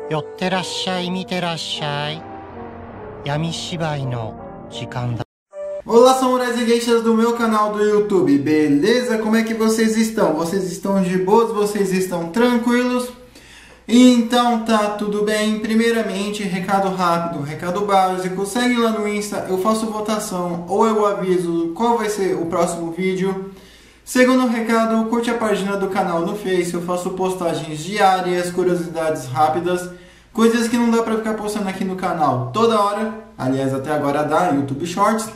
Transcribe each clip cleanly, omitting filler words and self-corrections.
寄ってらっしゃい、見てらっしゃい。闇芝居の時間だ。 Olá, samurais e geishas do meu canal do YouTube, beleza? Como é que vocês estão? Vocês estão de boas? Vocês estão tranquilos? Então tá tudo bem. Primeiramente, recado rápido, recado básico. Segue lá no Insta, eu faço votação ou eu aviso qual vai ser o próximo vídeo. Segundo recado, curte a página do canal no Face, eu faço postagens diárias, curiosidades rápidas, coisas que não dá pra ficar postando aqui no canal toda hora. Aliás, até agora dá, YouTube Shorts.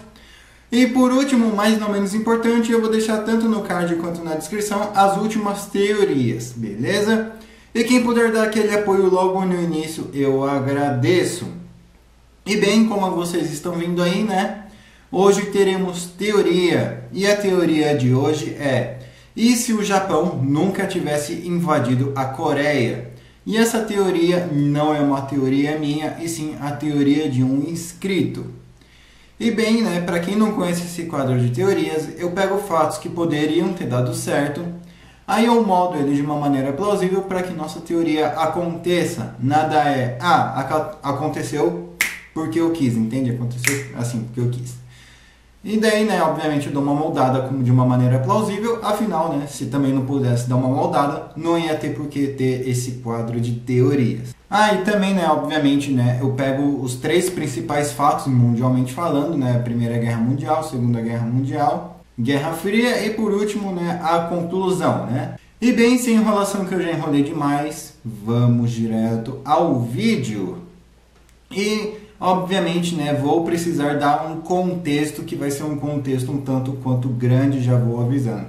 E por último, mas não menos importante, eu vou deixar tanto no card quanto na descrição as últimas teorias, beleza? E quem puder dar aquele apoio logo no início, eu agradeço. E bem, como vocês estão vendo aí, né? Hoje teremos teoria. E a teoria de hoje é: e se o Japão nunca tivesse invadido a Coreia? E essa teoria não é uma teoria minha, e sim a teoria de um inscrito. E bem, né, para quem não conhece esse quadro de teorias, eu pego fatos que poderiam ter dado certo, aí eu moldo ele de uma maneira plausível para que nossa teoria aconteça. Nada é, aconteceu porque eu quis, entende? Aconteceu assim, porque eu quis. E daí, né, obviamente eu dou uma moldada de uma maneira plausível, afinal, né, se também não pudesse dar uma moldada, não ia ter por que ter esse quadro de teorias. Ah, e também, né, obviamente, né, eu pego os três principais fatos, mundialmente falando, né, a Primeira Guerra Mundial, Segunda Guerra Mundial, Guerra Fria e, por último, né, a conclusão, né. E bem, sem enrolação que eu já enrolei demais, vamos direto ao vídeo. E, obviamente, né, vou precisar dar um contexto, que vai ser um contexto um tanto quanto grande, já vou avisando.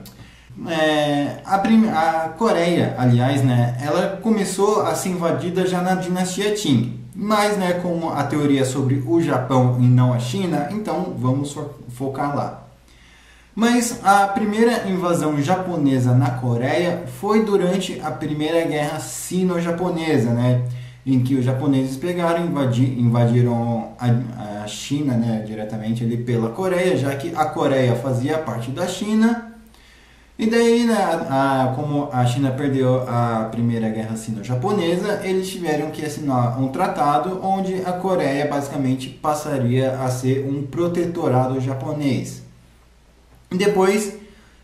A Coreia, aliás, né, ela começou a ser invadida já na dinastia Qing. Mas, né, como a teoria é sobre o Japão e não a China, então vamos focar lá. Mas a primeira invasão japonesa na Coreia foi durante a Primeira Guerra Sino-Japonesa, né, em que os japoneses pegaram e invadiram a China, né, diretamente ali pela Coreia, já que a Coreia fazia parte da China. E daí, né, como a China perdeu a Primeira Guerra Sino-Japonesa, eles tiveram que assinar um tratado onde a Coreia basicamente passaria a ser um protetorado japonês. E depois,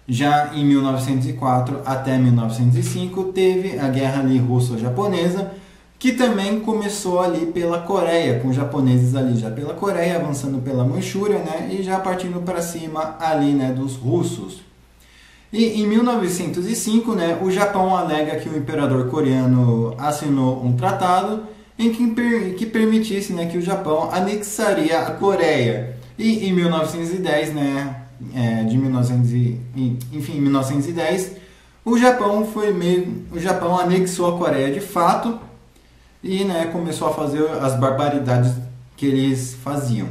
já em 1904 até 1905, teve a Guerra ali russo-japonesa, que também começou ali pela Coreia, com os japoneses ali já pela Coreia, avançando pela Manchúria, né, e já partindo para cima ali, né, dos russos. E em 1905, né, o Japão alega que o imperador coreano assinou um tratado em que permitisse, né, que o Japão anexaria a Coreia. E em 1910, né, em 1910, o Japão anexou a Coreia de fato e, né, começou a fazer as barbaridades que eles faziam.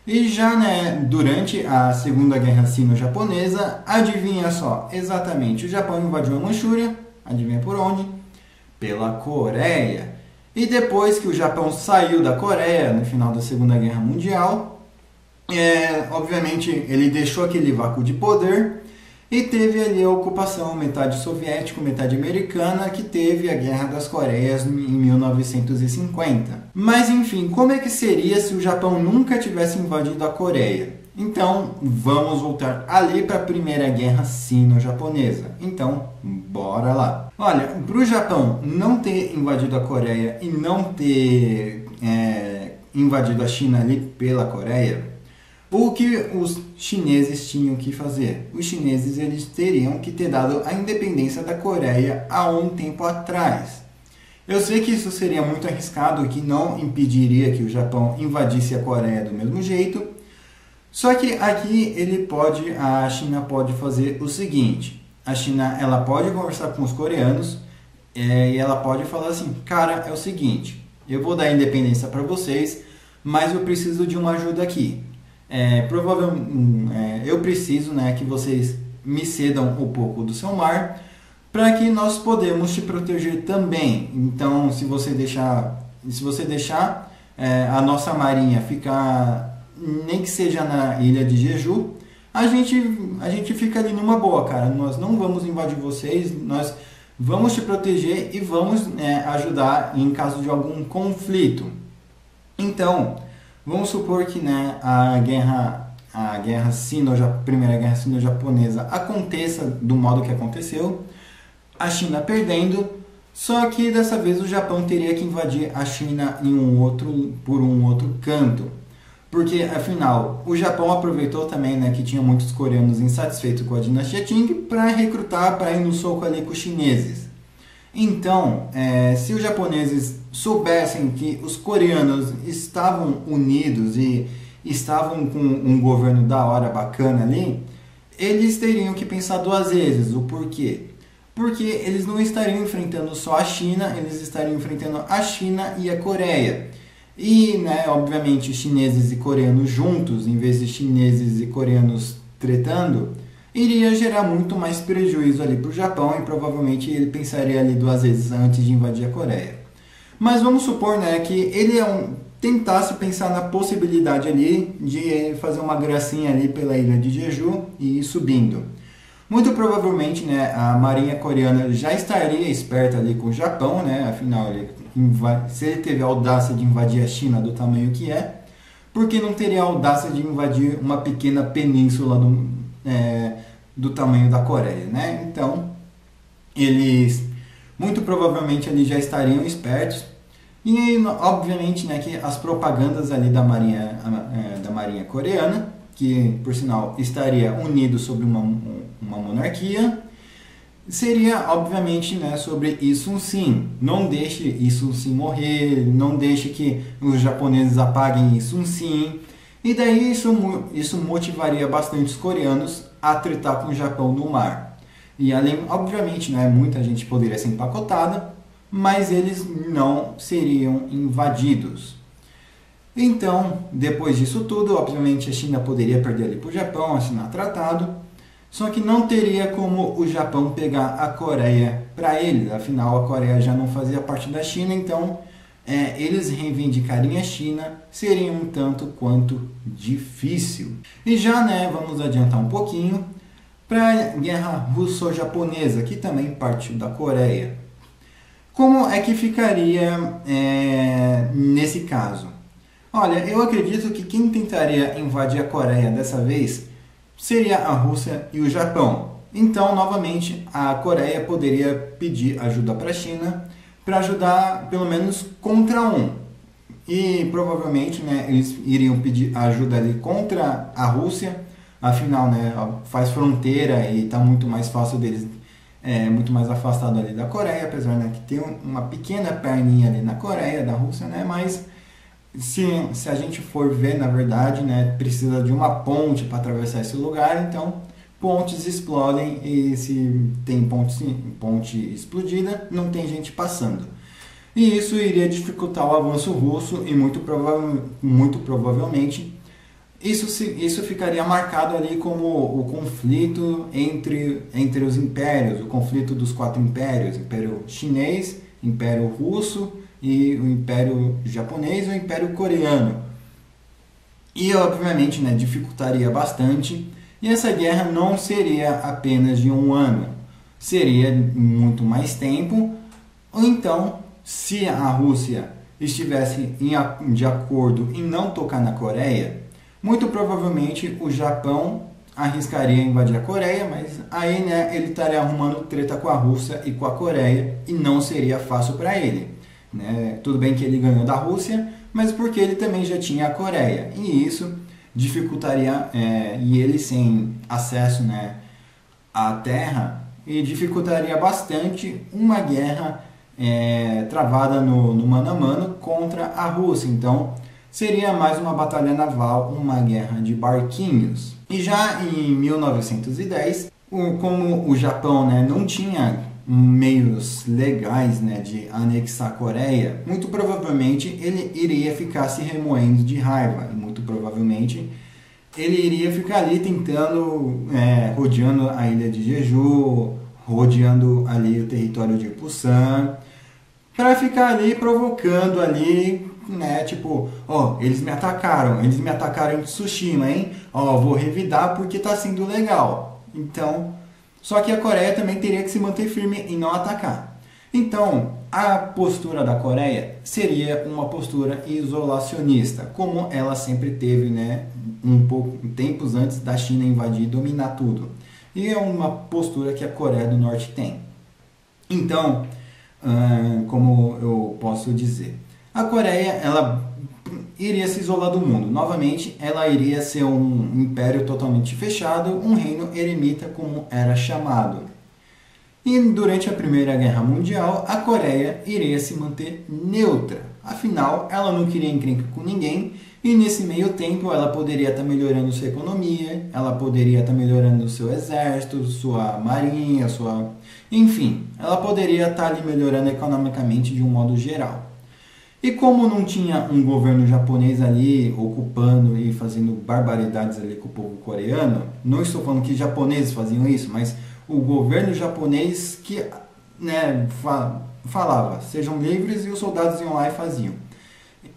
E já, né, durante a Segunda Guerra Sino-Japonesa, adivinha só, exatamente, o Japão invadiu a Manchúria, adivinha por onde? Pela Coreia. E depois que o Japão saiu da Coreia, no final da Segunda Guerra Mundial, obviamente ele deixou aquele vácuo de poder e teve ali a ocupação, metade soviética, metade americana, que teve a Guerra das Coreias em 1950. Mas enfim, como é que seria se o Japão nunca tivesse invadido a Coreia? Então, vamos voltar ali para a Primeira Guerra Sino-Japonesa. Então, bora lá. Olha, para o Japão não ter invadido a Coreia e não ter invadido a China ali pela Coreia, o que os chineses tinham que fazer? Os chineses eles teriam que ter dado a independência da Coreia há um tempo atrás. Eu sei que isso seria muito arriscado e que não impediria que o Japão invadisse a Coreia do mesmo jeito. Só que aqui a China pode fazer o seguinte: a China ela pode conversar com os coreanos e ela pode falar assim: cara, é o seguinte, eu vou dar independência para vocês, mas eu preciso de uma ajuda aqui. Eu preciso, né, que vocês me cedam um pouco do seu mar para que nós podemos te proteger também. Então, se você deixar a nossa marinha ficar, nem que seja na ilha de Jeju, a gente fica ali numa boa, cara. Nós não vamos invadir vocês, nós vamos te proteger e vamos ajudar em caso de algum conflito. Então, vamos supor que Primeira Guerra Sino-Japonesa aconteça do modo que aconteceu, a China perdendo, só que dessa vez o Japão teria que invadir a China por um outro canto. Porque, afinal, o Japão aproveitou também, né, que tinha muitos coreanos insatisfeitos com a dinastia Qing para recrutar, para ir no soco ali com os chineses. Então, se os japoneses soubessem que os coreanos estavam unidos e estavam com um governo da hora, bacana ali, eles teriam que pensar duas vezes. O porquê? Porque eles não estariam enfrentando só a China, eles estariam enfrentando a China e a Coreia. E, né, obviamente, chineses e coreanos juntos, em vez de chineses e coreanos tretando, iria gerar muito mais prejuízo ali para o Japão e provavelmente ele pensaria ali duas vezes antes de invadir a Coreia. Mas vamos supor, né, que ele tentasse pensar na possibilidade ali de fazer uma gracinha ali pela ilha de Jeju e ir subindo. Muito provavelmente, né, a marinha coreana já estaria esperta ali com o Japão, né, afinal, se ele teve a audácia de invadir a China do tamanho que é, por que não teria a audácia de invadir uma pequena península do tamanho da Coreia, né? Então, eles muito provavelmente ali já estariam espertos e, obviamente, né, que as propagandas ali da marinha coreana, que, por sinal, estaria unido sobre uma monarquia, seria, obviamente, né, sobre Yi Sun-sin. Não deixe Yi Sun-sin morrer, não deixe que os japoneses apaguem Yi Sun-sin. E daí isso motivaria bastante os coreanos a tretar com o Japão no mar. E além, obviamente, né, muita gente poderia ser empacotada, mas eles não seriam invadidos. Então, depois disso tudo, obviamente a China poderia perder ali para o Japão, assinar tratado, só que não teria como o Japão pegar a Coreia para eles, afinal a Coreia já não fazia parte da China, então eles reivindicarem a China seria um tanto quanto difícil. E já, né, vamos adiantar um pouquinho para a guerra russo-japonesa, que também partiu da Coreia. Como é que ficaria nesse caso? Olha, eu acredito que quem tentaria invadir a Coreia dessa vez seria a Rússia e o Japão. Então, novamente, a Coreia poderia pedir ajuda para a China para ajudar pelo menos contra um. E provavelmente, né, eles iriam pedir ajuda ali contra a Rússia, afinal, né, faz fronteira e está muito mais fácil deles, muito mais afastado ali da Coreia, apesar, né, que tem uma pequena perninha ali na Coreia, da Rússia, né, mas se a gente for ver, na verdade, né, precisa de uma ponte para atravessar esse lugar, então pontes explodem e se tem ponte explodida, não tem gente passando. E isso iria dificultar o avanço russo e muito provavelmente isso ficaria marcado ali como o conflito entre os impérios, o conflito dos quatro impérios, Império Chinês, Império Russo e o Império Japonês e o Império Coreano. E, obviamente, né, dificultaria bastante. E essa guerra não seria apenas de um ano, seria muito mais tempo. Ou então, se a Rússia estivesse de acordo em não tocar na Coreia, muito provavelmente o Japão arriscaria invadir a Coreia, mas aí, né, ele estaria arrumando treta com a Rússia e com a Coreia e não seria fácil para ele. Né? Tudo bem que ele ganhou da Rússia, mas porque ele também já tinha a Coreia. E isso dificultaria, e ele sem acesso, né, à terra, e dificultaria bastante uma guerra travada no mano a mano contra a Rússia. Então, seria mais uma batalha naval, uma guerra de barquinhos. E já em 1910, como o Japão, né, não tinha meios legais, né, de anexar a Coreia, muito provavelmente ele iria ficar se remoendo de raiva e muito provavelmente ele iria ficar ali tentando, rodeando a ilha de Jeju, rodeando ali o território de Pusan, para ficar ali provocando ali, né, tipo, eles me atacaram em Tsushima, hein? Vou revidar porque tá sendo legal. Então, Só que a Coreia também teria que se manter firme em não atacar. Então, a postura da Coreia seria uma postura isolacionista, como ela sempre teve, né, tempos antes da China invadir e dominar tudo. E é uma postura que a Coreia do Norte tem. Então, como eu posso dizer, a Coreia ela iria se isolar do mundo. Novamente, ela iria ser um império totalmente fechado, um reino eremita, como era chamado. E durante a Primeira Guerra Mundial, a Coreia iria se manter neutra. Afinal, ela não queria encrenca com ninguém e nesse meio tempo ela poderia estar melhorando sua economia, ela poderia estar melhorando seu exército, sua marinha, enfim, ela poderia estar ali melhorando economicamente de um modo geral. E como não tinha um governo japonês ali ocupando e fazendo barbaridades ali com o povo coreano, não estou falando que japoneses faziam isso, mas o governo japonês que, né, falava, sejam livres, e os soldados iam lá e faziam.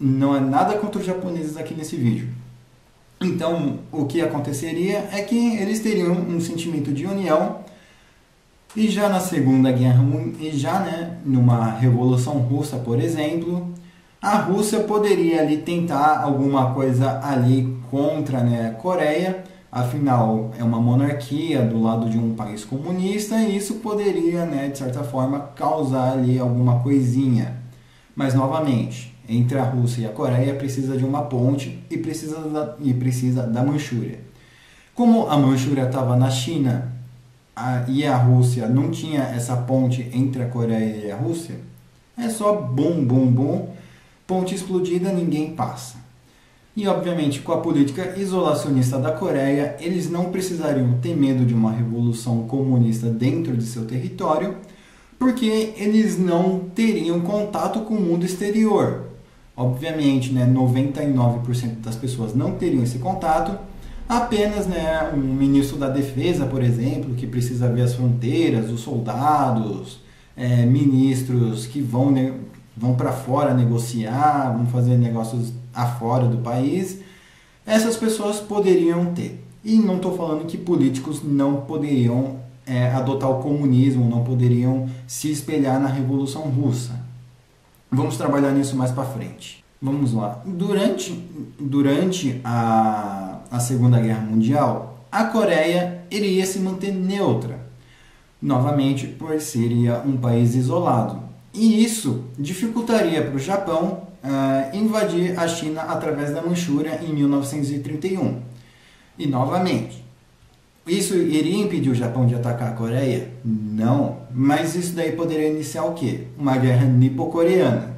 Não é nada contra os japoneses aqui nesse vídeo. Então, o que aconteceria é que eles teriam um sentimento de união e já na Segunda Guerra Mundial, já, né, numa Revolução Russa, por exemplo, a Rússia poderia ali tentar alguma coisa ali contra, né, a Coreia. Afinal, é uma monarquia do lado de um país comunista e isso poderia, né, de certa forma, causar ali alguma coisinha. Mas, novamente, entre a Rússia e a Coreia precisa de uma ponte e precisa da Manchúria. Como a Manchúria estava na China e a Rússia não tinha essa ponte entre a Coreia e a Rússia, é só bum, bum, bum, ponte explodida, ninguém passa. E, obviamente, com a política isolacionista da Coreia, eles não precisariam ter medo de uma revolução comunista dentro de seu território, porque eles não teriam contato com o mundo exterior. Obviamente, né, 99% das pessoas não teriam esse contato, apenas, né, um ministro da defesa, por exemplo, que precisa ver as fronteiras, os soldados, ministros que vão para fora negociar, vão fazer negócios afora do país, essas pessoas poderiam ter. E não estou falando que políticos não poderiam adotar o comunismo, não poderiam se espelhar na Revolução Russa. Vamos trabalhar nisso mais para frente. Vamos lá. Durante a Segunda Guerra Mundial, a Coreia iria se manter neutra, novamente por seria um país isolado. E isso dificultaria para o Japão invadir a China através da Manchúria em 1931. E novamente, isso iria impedir o Japão de atacar a Coreia? Não, mas isso daí poderia iniciar o quê? Uma guerra nipo-coreana,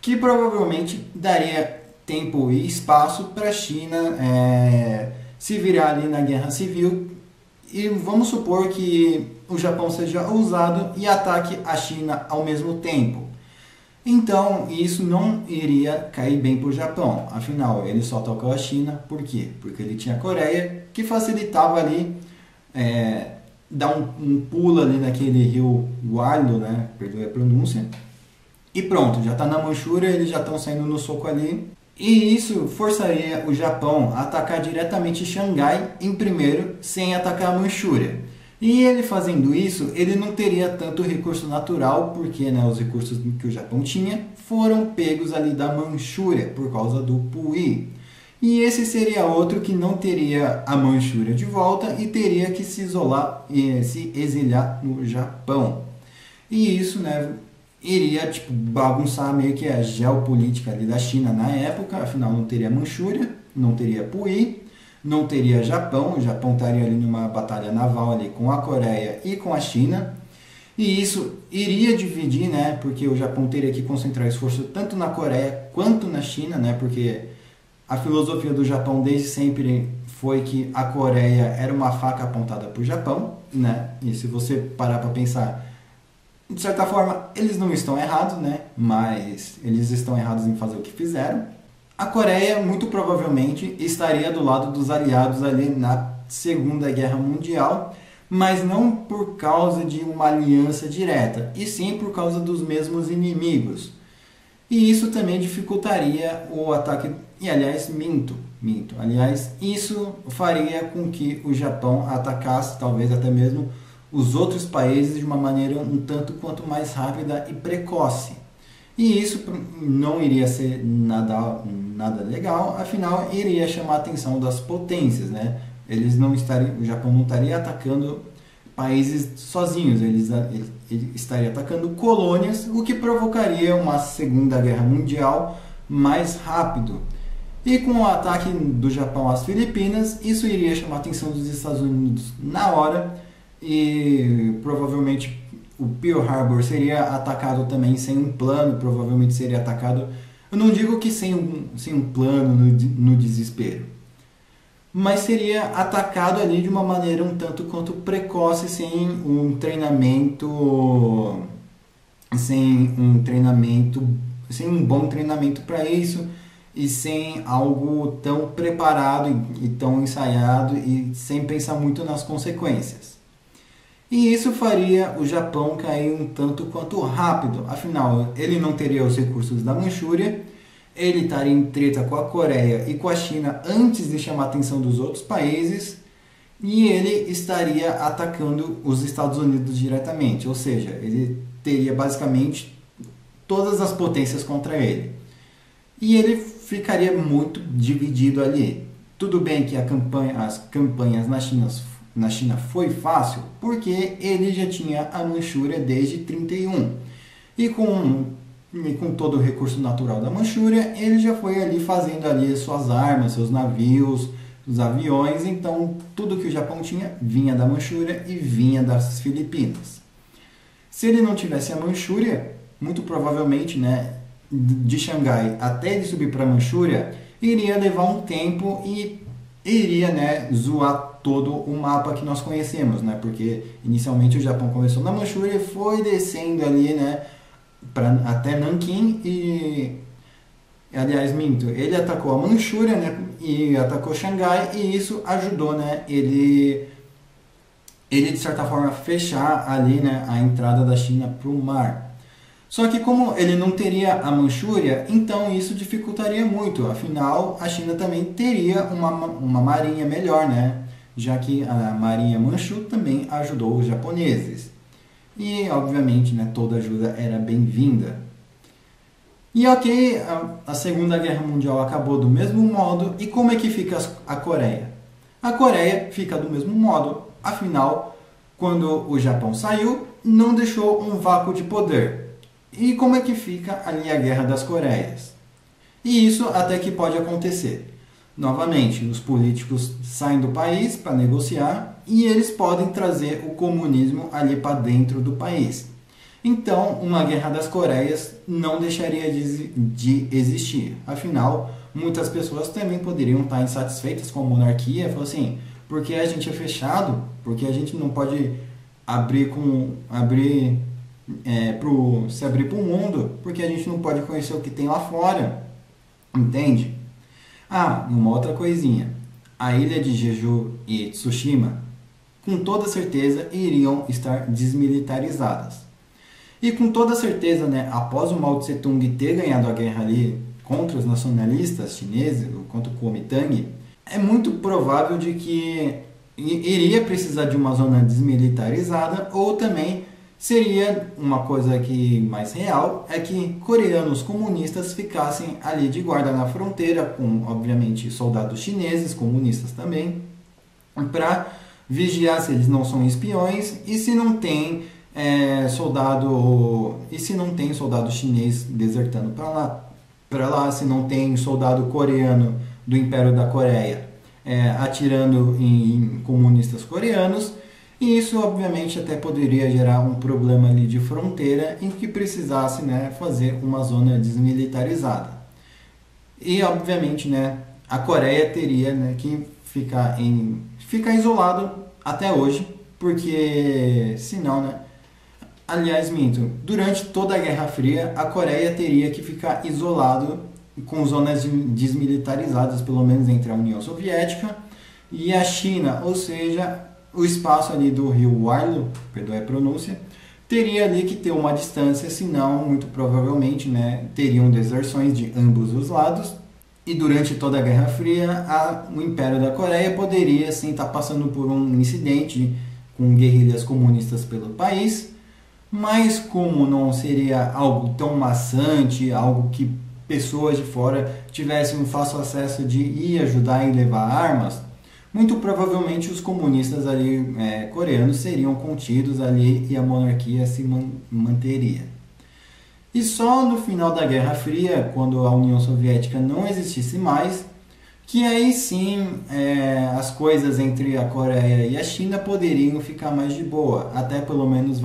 que provavelmente daria tempo e espaço para a China se virar ali na guerra civil. E vamos supor que o Japão seja ousado e ataque a China ao mesmo tempo. Então, isso não iria cair bem para o Japão. Afinal, ele só atacou a China. Por quê? Porque ele tinha a Coreia, que facilitava ali dar um pulo ali naquele rio Guardo, né? Perdoe a pronúncia. E pronto, já está na Manchúria, eles já estão saindo no soco ali. E isso forçaria o Japão a atacar diretamente Xangai em primeiro, sem atacar a Manchúria. E ele fazendo isso, ele não teria tanto recurso natural, porque, né, os recursos que o Japão tinha foram pegos ali da Manchúria, por causa do Puyi. E esse seria outro que não teria a Manchúria de volta e teria que se isolar e se exiliar no Japão. E isso, né, iria bagunçar meio que a geopolítica ali da China na época. Afinal, não teria Manchúria, não teria Puyi, não teria Japão. O Japão estaria ali numa batalha naval ali com a Coreia e com a China. E isso iria dividir, né, porque o Japão teria que concentrar esforço tanto na Coreia quanto na China, né, porque a filosofia do Japão desde sempre foi que a Coreia era uma faca apontada para o Japão, né? E se você parar para pensar, de certa forma, eles não estão errados, né? Mas eles estão errados em fazer o que fizeram. A Coreia, muito provavelmente, estaria do lado dos aliados ali na Segunda Guerra Mundial, mas não por causa de uma aliança direta, e sim por causa dos mesmos inimigos. E isso também dificultaria o ataque. E aliás, minto. Aliás, isso faria com que o Japão atacasse talvez até mesmo os outros países de uma maneira um tanto quanto mais rápida e precoce. E isso não iria ser nada legal, afinal iria chamar a atenção das potências, né? O Japão não estaria atacando países sozinhos, ele estaria atacando colônias, o que provocaria uma Segunda Guerra Mundial mais rápido. E com o ataque do Japão às Filipinas, isso iria chamar a atenção dos Estados Unidos na hora, e provavelmente o Pearl Harbor seria atacado também sem um plano, provavelmente seria atacado, eu não digo que sem um plano no desespero, mas seria atacado ali de uma maneira um tanto quanto precoce, sem um bom treinamento para isso, e sem algo tão preparado e tão ensaiado, e sem pensar muito nas consequências. E isso faria o Japão cair um tanto quanto rápido, afinal ele não teria os recursos da Manchúria, ele estaria em treta com a Coreia e com a China antes de chamar a atenção dos outros países, e ele estaria atacando os Estados Unidos diretamente, ou seja, ele teria basicamente todas as potências contra ele. E ele ficaria muito dividido ali. Tudo bem que as campanhas na China foi fácil, porque ele já tinha a Manchúria desde 31. E com todo o recurso natural da Manchúria, ele já foi ali fazendo ali suas armas, seus navios, os aviões. Então tudo que o Japão tinha vinha da Manchúria e vinha das Filipinas. Se ele não tivesse a Manchúria, muito provavelmente, né, de Xangai até ele subir para a Manchúria, iria levar um tempo e iria, né, zoar todo o mapa que nós conhecemos, né, porque inicialmente o Japão começou na Manchúria e foi descendo ali, né, até Nanquim, e aliás, ele atacou a Manchúria, né, e atacou Xangai, e isso ajudou, né, ele de certa forma fechar ali, né, a entrada da China para o mar. Só que como ele não teria a Manchúria, então isso dificultaria muito. Afinal, a China também teria uma marinha melhor, né? Já que a marinha Manchu também ajudou os japoneses. E, obviamente, né, toda ajuda era bem-vinda. E ok, a Segunda Guerra Mundial acabou do mesmo modo. E como é que fica a Coreia? A Coreia fica do mesmo modo. Afinal, quando o Japão saiu, não deixou um vácuo de poder. E como é que fica ali a Guerra das Coreias? E isso até que pode acontecer. Novamente, os políticos saem do país para negociar e eles podem trazer o comunismo ali para dentro do país. Então, uma Guerra das Coreias não deixaria de existir. Afinal, muitas pessoas também poderiam estar insatisfeitas com a monarquia. Falam assim, porque a gente é fechado, porque a gente não pode se abrir para o mundo, porque a gente não pode conhecer o que tem lá fora, entende? Ah, uma outra coisinha, a ilha de Jeju e Tsushima, com toda certeza iriam estar desmilitarizadas. E com toda certeza, né, após o Mao Tse Tung ter ganhado a guerra ali contra os nacionalistas chineses, contra o Kuomintang, é muito provável de que iria precisar de uma zona desmilitarizada, ou também seria uma coisa que mais real, é que coreanos comunistas ficassem ali de guarda na fronteira, com obviamente soldados chineses, comunistas também, para vigiar se eles não são espiões e se não tem soldado chinês desertando para lá, se não tem soldado coreano do Império da Coreia atirando em comunistas coreanos. E isso, obviamente, até poderia gerar um problema ali de fronteira em que precisasse, né, fazer uma zona desmilitarizada. E, obviamente, né, a Coreia teria, né, que ficar isolado até hoje, porque senão, né, aliás, minto, durante toda a Guerra Fria, a Coreia teria que ficar isolado com zonas desmilitarizadas, pelo menos entre a União Soviética e a China, ou seja, o espaço ali do rio Warlo, perdoe a pronúncia, teria ali que ter uma distância, senão, muito provavelmente, né, teriam deserções de ambos os lados. E durante toda a Guerra Fria, o Império da Coreia poderia sim estar passando por um incidente com guerrilhas comunistas pelo país, mas como não seria algo tão maçante, algo que pessoas de fora tivessem um fácil acesso de ir ajudar e levar armas, muito provavelmente os comunistas ali coreanos seriam contidos ali e a monarquia se manteria. E só no final da Guerra Fria, quando a União Soviética não existisse mais, que aí sim as coisas entre a Coreia e a China poderiam ficar mais de boa, até pelo menos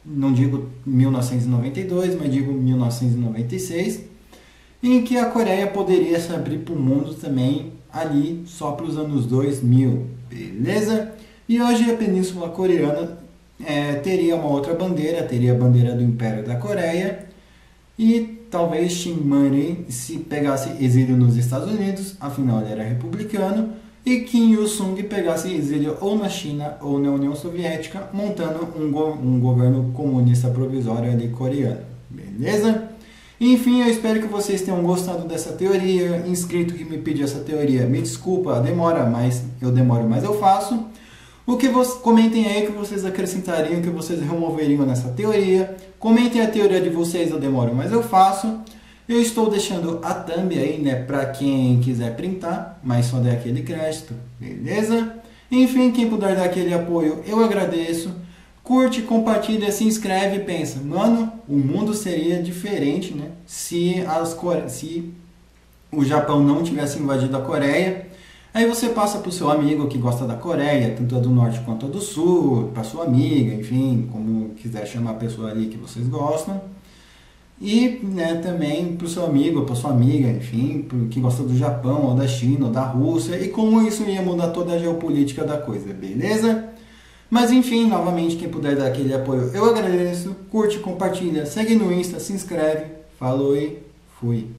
não digo 1992, mas digo 1996, em que a Coreia poderia se abrir para o mundo também ali só para os anos 2000, beleza? E hoje a Península Coreana teria uma outra bandeira, teria a bandeira do Império da Coreia, e talvez Shin Man-ri se pegasse exílio nos Estados Unidos, afinal ele era republicano, e Kim Il-sung pegasse exílio ou na China ou na União Soviética, montando um governo comunista provisório ali coreano, beleza? Enfim, eu espero que vocês tenham gostado dessa teoria. Inscrito que me pediu essa teoria, me desculpa a demora, mas eu demoro, mas eu faço. Comentem aí o que vocês acrescentariam, o que vocês removeriam nessa teoria. Comentem a teoria de vocês, eu demoro, mas eu faço. Eu estou deixando a thumb aí, né, para quem quiser printar, mas só der aquele crédito, beleza? Enfim, quem puder dar aquele apoio, eu agradeço. Curte, compartilha, se inscreve e pensa, mano, o mundo seria diferente, né, se o Japão não tivesse invadido a Coreia. Aí você passa para o seu amigo que gosta da Coreia, tanto a do Norte quanto a do Sul, para sua amiga, enfim, como quiser chamar a pessoa ali que vocês gostam. E também para o seu amigo, para sua amiga, enfim, que gosta do Japão, ou da China, ou da Rússia, e como isso ia mudar toda a geopolítica da coisa, beleza? Mas enfim, novamente, quem puder dar aquele apoio, eu agradeço. Curte, compartilha, segue no Insta, se inscreve. Falou e fui.